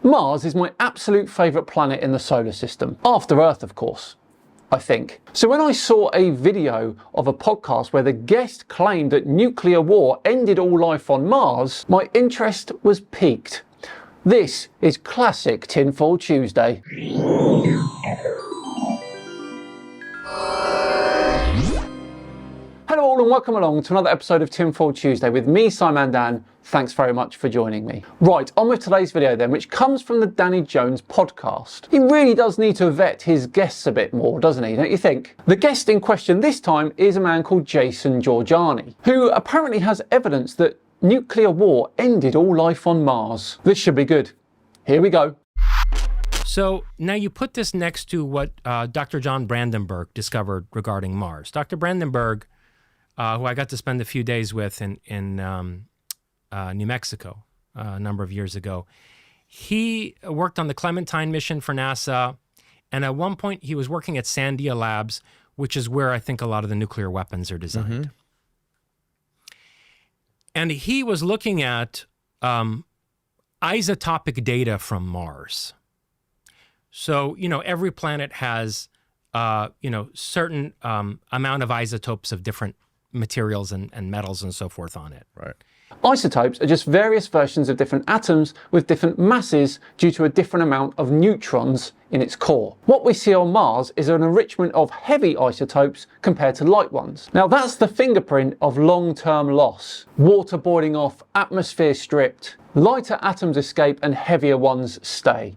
Mars is my absolute favourite planet in the solar system, after Earth of course, I think. So when I saw a video of a podcast where the guest claimed that nuclear war ended all life on Mars, my interest was piqued. This is classic Tinfoil Tuesday. Hello all and welcome along to another episode of Tinfoil Tuesday with me, Simon Dan. Thanks very much for joining me. Right, on with today's video then, which comes from the Danny Jones podcast. He really does need to vet his guests a bit more, doesn't he, don't you think? The guest in question this time is a man called Jason Georgiani, who apparently has evidence that nuclear war ended all life on Mars. This should be good. Here we go. So now you put this next to what Dr. John Brandenburg discovered regarding Mars. Dr. Brandenburg, who I got to spend a few days with in New Mexico a number of years ago, he worked on the Clementine mission for NASA, and at one point he was working at Sandia Labs, which is where I think a lot of the nuclear weapons are designed. Mm-hmm. And he was looking at isotopic data from Mars. So, every planet has, certain amount of isotopes of different materials and metals and so forth on it. Right. Isotopes are just various versions of different atoms with different masses due to a different amount of neutrons in its core. What we see on Mars is an enrichment of heavy isotopes compared to light ones. Now that's the fingerprint of long-term loss. Water boiling off, atmosphere stripped, lighter atoms escape and heavier ones stay.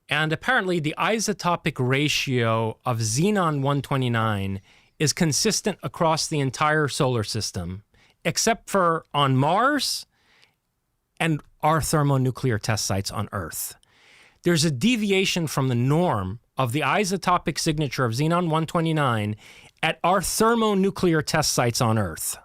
And apparently the isotopic ratio of xenon-129 is consistent across the entire solar system, except for on Mars and our thermonuclear test sites on Earth. There's a deviation from the norm of the isotopic signature of xenon-129 at our thermonuclear test sites on Earth.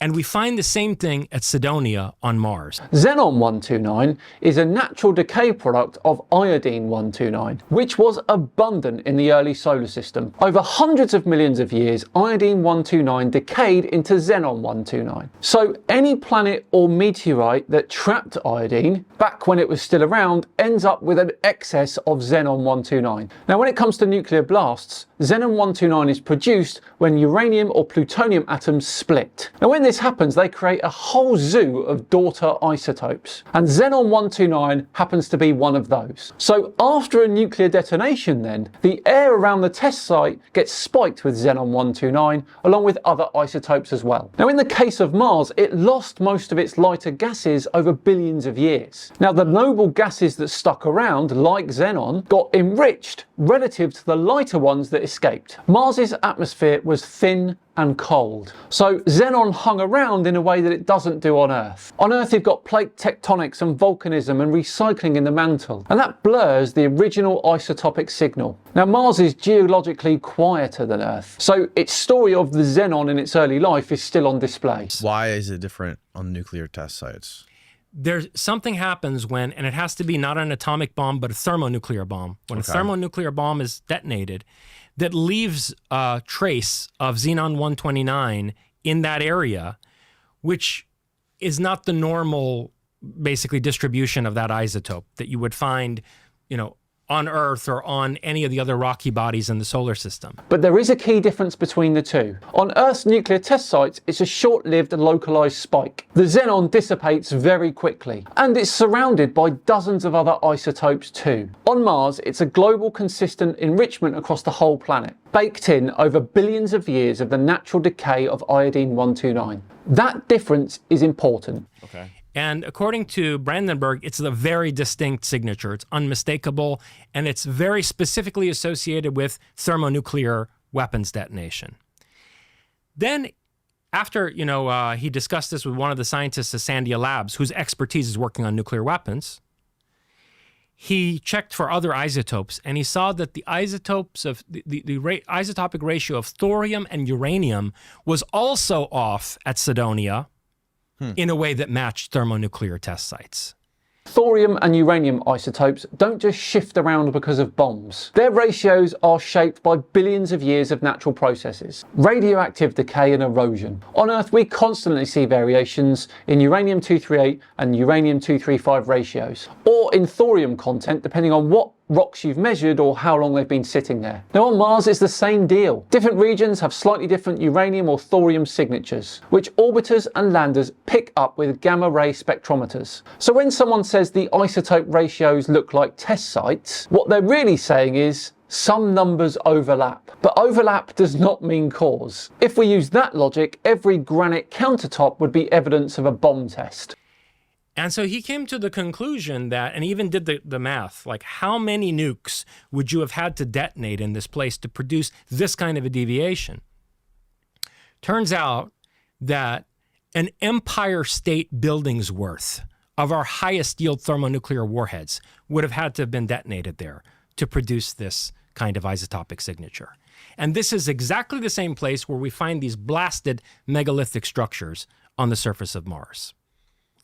And we find the same thing at Cydonia on Mars. Xenon-129 is a natural decay product of iodine-129, which was abundant in the early solar system. Over hundreds of millions of years, iodine-129 decayed into xenon-129. So any planet or meteorite that trapped iodine, back when it was still around, ends up with an excess of xenon-129. Now when it comes to nuclear blasts, xenon-129 is produced when uranium or plutonium atoms split. Now when this happens, they create a whole zoo of daughter isotopes, and xenon-129 happens to be one of those. So after a nuclear detonation then, the air around the test site gets spiked with xenon-129 along with other isotopes as well. Now in the case of Mars, it lost most of its lighter gases over billions of years. Now the noble gases that stuck around, like xenon, got enriched relative to the lighter ones that escaped. Mars's atmosphere was thin and cold. So xenon hung around in a way that it doesn't do on Earth. On Earth you've got plate tectonics and volcanism and recycling in the mantle, and that blurs the original isotopic signal. Now Mars is geologically quieter than Earth, so its story of the xenon in its early life is still on display. Why is it different on nuclear test sites? There's something happens when, and it has to be not an atomic bomb, but a thermonuclear bomb. When a thermonuclear bomb is detonated, that leaves a trace of xenon-129 in that area, which is not the normal, basically, distribution of that isotope that you would find, on Earth or on any of the other rocky bodies in the solar system. But there is a key difference between the two. On Earth's nuclear test sites, it's a short-lived and localized spike. The xenon dissipates very quickly, and it's surrounded by dozens of other isotopes too. On Mars, it's a global consistent enrichment across the whole planet, baked in over billions of years of the natural decay of iodine-129. That difference is important. Okay. And according to Brandenburg, it's a very distinct signature. It's unmistakable, and it's very specifically associated with thermonuclear weapons detonation. Then, after he discussed this with one of the scientists at Sandia Labs, whose expertise is working on nuclear weapons, he checked for other isotopes, and he saw that the isotopes of the isotopic ratio of thorium and uranium was also off at Cydonia, in a way that matched thermonuclear test sites. Thorium and uranium isotopes don't just shift around because of bombs. Their ratios are shaped by billions of years of natural processes, radioactive decay and erosion. On Earth, we constantly see variations in uranium-238 and uranium-235 ratios, or in thorium content depending on what rocks you've measured or how long they've been sitting there. Now on Mars it's the same deal. Different regions have slightly different uranium or thorium signatures, which orbiters and landers pick up with gamma ray spectrometers. So when someone says the isotope ratios look like test sites, what they're really saying is some numbers overlap. But overlap does not mean cause. If we use that logic, every granite countertop would be evidence of a bomb test. And so he came to the conclusion that, and even did the math, like how many nukes would you have had to detonate in this place to produce this kind of a deviation? Turns out that an Empire State Building's worth of our highest yield thermonuclear warheads would have had to have been detonated there to produce this kind of isotopic signature. And this is exactly the same place where we find these blasted megalithic structures on the surface of Mars.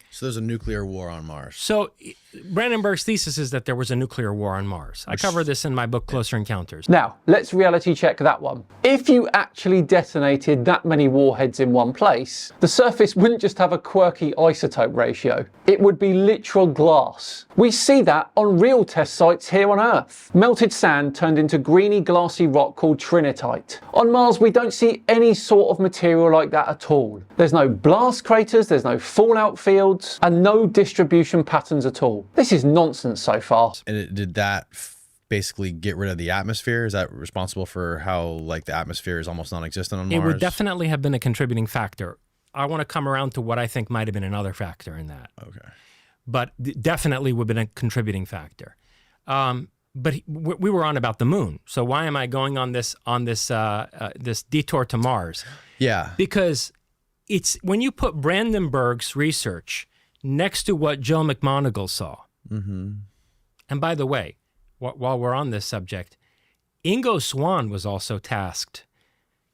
So there's a nuclear war on Mars. So Brandenburg's thesis is that there was a nuclear war on Mars. I cover this in my book, Closer Encounters. Now, let's reality check that one. If you actually detonated that many warheads in one place, the surface wouldn't just have a quirky isotope ratio. It would be literal glass. We see that on real test sites here on Earth. Melted sand turned into greeny glassy rock called trinitite. On Mars, we don't see any sort of material like that at all. There's no blast craters, there's no fallout fields, and no distribution patterns at all. This is nonsense so far. And did that basically get rid of the atmosphere? Is that responsible for how like the atmosphere is almost non-existent on Mars? It would definitely have been a contributing factor. I want to come around to what I think might have been another factor in that. Okay. But definitely would have been a contributing factor. But we were on about the moon. So why am I going on this this detour to Mars? Yeah. Because it's when you put Brandenburg's research next to what Joe McMoneagle saw. Mm-hmm. And by the way, while we're on this subject, Ingo Swann was also tasked,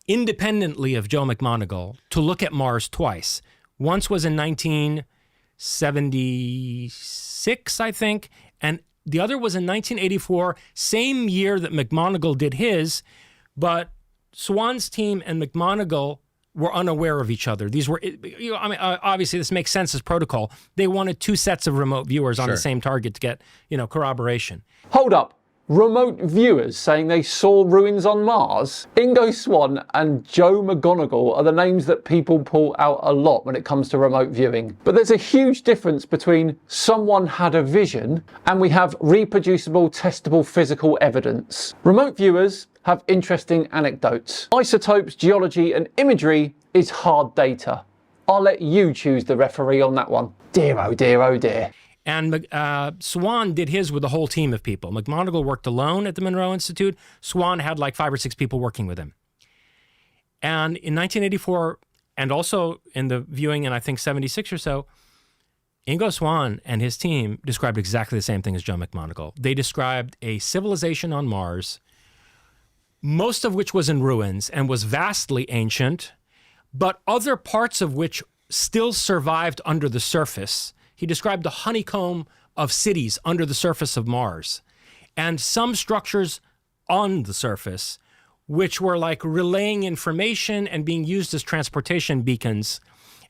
independently of Joe McMoneagle, to look at Mars twice. Once was in 1976, I think, and the other was in 1984, same year that McMoneagle did his, but Swann's team and McMoneagle were unaware of each other. These were, obviously this makes sense as protocol. They wanted two sets of remote viewers on the same target to get, corroboration. Hold up. Remote viewers saying they saw ruins on Mars? Ingo Swann and Joe McGonigal are the names that people pull out a lot when it comes to remote viewing. But there's a huge difference between someone had a vision and we have reproducible, testable physical evidence. Remote viewers have interesting anecdotes. Isotopes, geology and imagery is hard data. I'll let you choose the referee on that one. Dear oh dear oh dear. And Swann did his with a whole team of people. McMoneagle worked alone at the Monroe Institute. Swann had like 5 or 6 people working with him. And in 1984, and also in the viewing in I think 76 or so, Ingo Swann and his team described exactly the same thing as Joe McMoneagle. They described a civilization on Mars, most of which was in ruins and was vastly ancient, but other parts of which still survived under the surface. He described a honeycomb of cities under the surface of Mars, and some structures on the surface, which were like relaying information and being used as transportation beacons,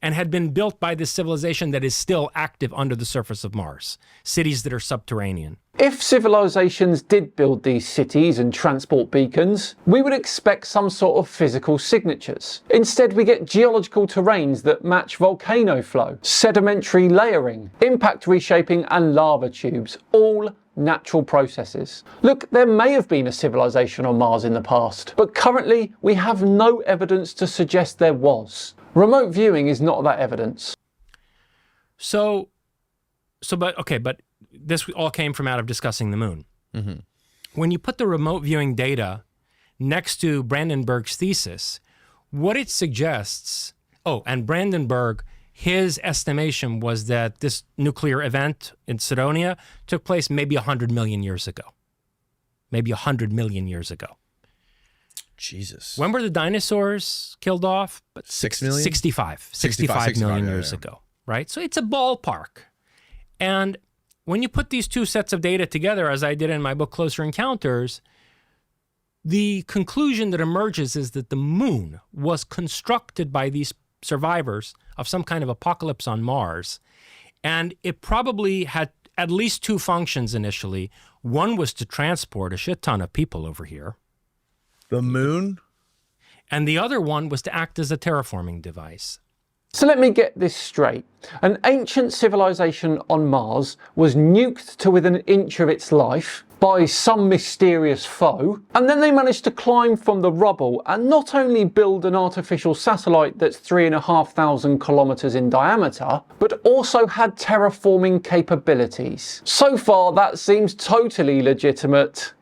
and had been built by this civilization that is still active under the surface of Mars, cities that are subterranean. If civilizations did build these cities and transport beacons, we would expect some sort of physical signatures. Instead, we get geological terrains that match volcano flow, sedimentary layering, impact reshaping and lava tubes, all natural processes. Look, there may have been a civilization on Mars in the past, but currently we have no evidence to suggest there was. Remote viewing is not that evidence. But this all came from out of discussing the moon. Mm-hmm. When you put the remote viewing data next to Brandenburg's thesis, what it suggests, and Brandenburg, his estimation was that this nuclear event in Cydonia took place maybe 100 million years ago. Maybe 100 million years ago. Jesus. When were the dinosaurs killed off? 6 million? 65 million years ago, right? So it's a ballpark. And when you put these two sets of data together, as I did in my book, Closer Encounters, the conclusion that emerges is that the moon was constructed by these survivors of some kind of apocalypse on Mars. And it probably had at least two functions initially. One was to transport a shit ton of people over here. The moon? And the other one was to act as a terraforming device. So let me get this straight. An ancient civilization on Mars was nuked to within an inch of its life by some mysterious foe, and then they managed to climb from the rubble and not only build an artificial satellite that's 3,500 kilometers in diameter, but also had terraforming capabilities. So far, that seems totally legitimate.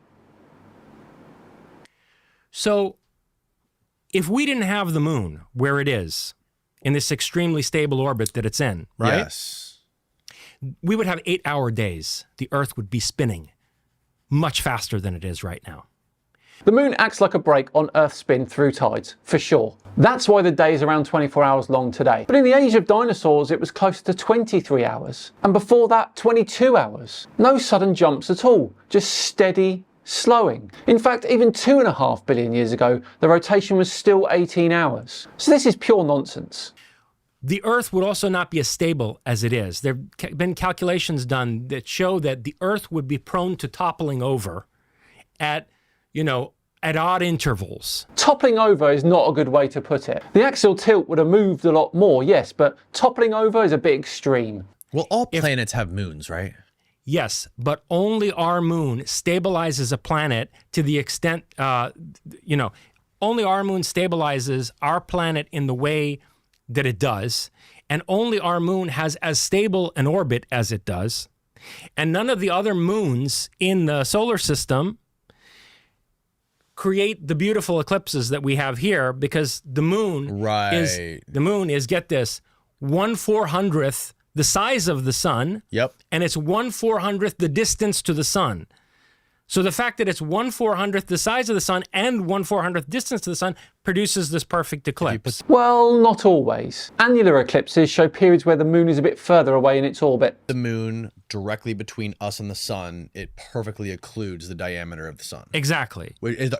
So, if we didn't have the moon where it is, in this extremely stable orbit that it's in, right? Yes. We would have 8-hour days. The Earth would be spinning much faster than it is right now. The moon acts like a brake on Earth's spin through tides, for sure. That's why the day is around 24 hours long today. But in the age of dinosaurs, it was close to 23 hours. And before that, 22 hours. No sudden jumps at all, just steady slowing. In fact, even 2.5 billion years ago, the rotation was still 18 hours. So this is pure nonsense. The Earth would also not be as stable as it is. There have been calculations done that show that the Earth would be prone to toppling over at odd intervals. Toppling over is not a good way to put it. The axial tilt would have moved a lot more, yes, but toppling over is a bit extreme. Well, all planets have moons, right? Yes, but only our moon stabilizes a planet to the extent, only our moon stabilizes our planet in the way that it does, and only our moon has as stable an orbit as it does, and none of the other moons in the solar system create the beautiful eclipses that we have here, because the moon is, get this, 1/400th the size of the sun. Yep. And it's 1/400th the distance to the sun. So the fact that it's 1/400th the size of the sun and 1/400th distance to the sun produces this perfect eclipse. Well, not always. Annular eclipses show periods where the moon is a bit further away in its orbit. The moon directly between us and the sun, it perfectly occludes the diameter of the sun. Exactly. Wait,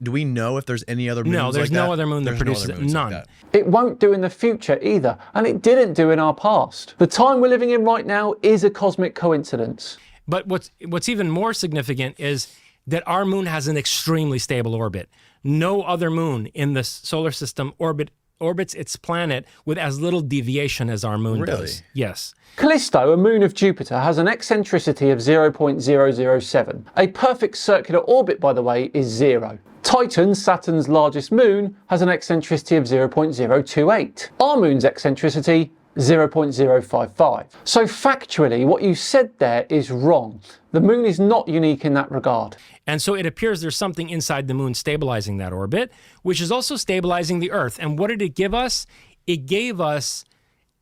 do we know if there's any other moons No, there's like no that? other moon that produces it. None. Like It won't do in the future either, and it didn't do in our past. The time we're living in right now is a cosmic coincidence. But what's even more significant is that our moon has an extremely stable orbit. No other moon in the solar system orbits its planet with as little deviation as our moon does. Yes. Callisto, a moon of Jupiter, has an eccentricity of 0.007. A perfect circular orbit, by the way, is 0. Titan, Saturn's largest moon, has an eccentricity of 0.028. Our moon's eccentricity, 0.055. So factually, what you said there is wrong. The moon is not unique in that regard. And so it appears there's something inside the moon stabilizing that orbit, which is also stabilizing the Earth. And what did it give us? It gave us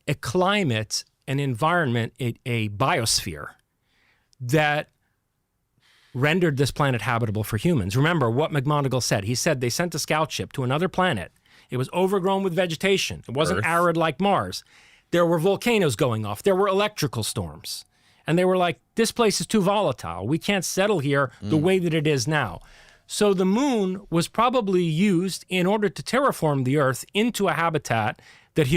a climate, an environment, a biosphere that rendered this planet habitable for humans. Remember what McMonagall said. He said they sent a scout ship to another planet. It was overgrown with vegetation. It wasn't arid like Mars. There were volcanoes going off. There were electrical storms. And they were like, this place is too volatile. We can't settle here the way that it is now. So the moon was probably used in order to terraform the Earth into a habitat that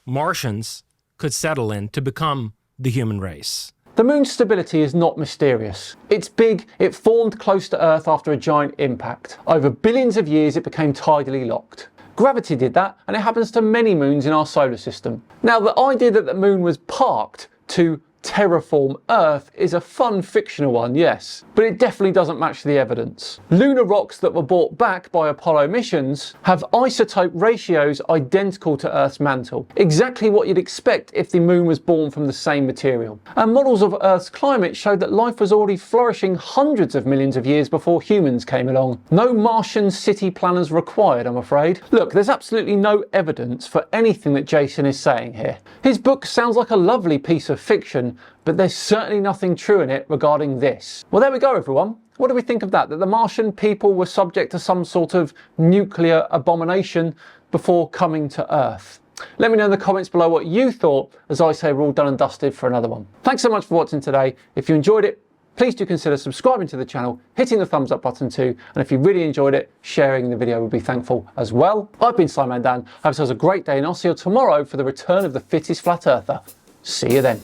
Martians could settle in to become the human race. The moon's stability is not mysterious. It's big, it formed close to Earth after a giant impact. Over billions of years it became tidally locked. Gravity did that, and it happens to many moons in our solar system. Now, the idea that the moon was parked to terraform Earth is a fun fictional one, yes, but it definitely doesn't match the evidence. Lunar rocks that were brought back by Apollo missions have isotope ratios identical to Earth's mantle, exactly what you'd expect if the moon was born from the same material. And models of Earth's climate showed that life was already flourishing hundreds of millions of years before humans came along. No Martian city planners required, I'm afraid. Look, there's absolutely no evidence for anything that Jason is saying here. His book sounds like a lovely piece of fiction, but there's certainly nothing true in it regarding this. Well, there we go, everyone. What do we think of that? That the Martian people were subject to some sort of nuclear abomination before coming to Earth? Let me know in the comments below what you thought as I say we're all done and dusted for another one. Thanks so much for watching today. If you enjoyed it, please do consider subscribing to the channel, hitting the thumbs up button too, and if you really enjoyed it, sharing the video would be thankful as well. I've been Simon Dan. Have yourselves a great day, and I'll see you tomorrow for the return of the fittest flat earther. See you then.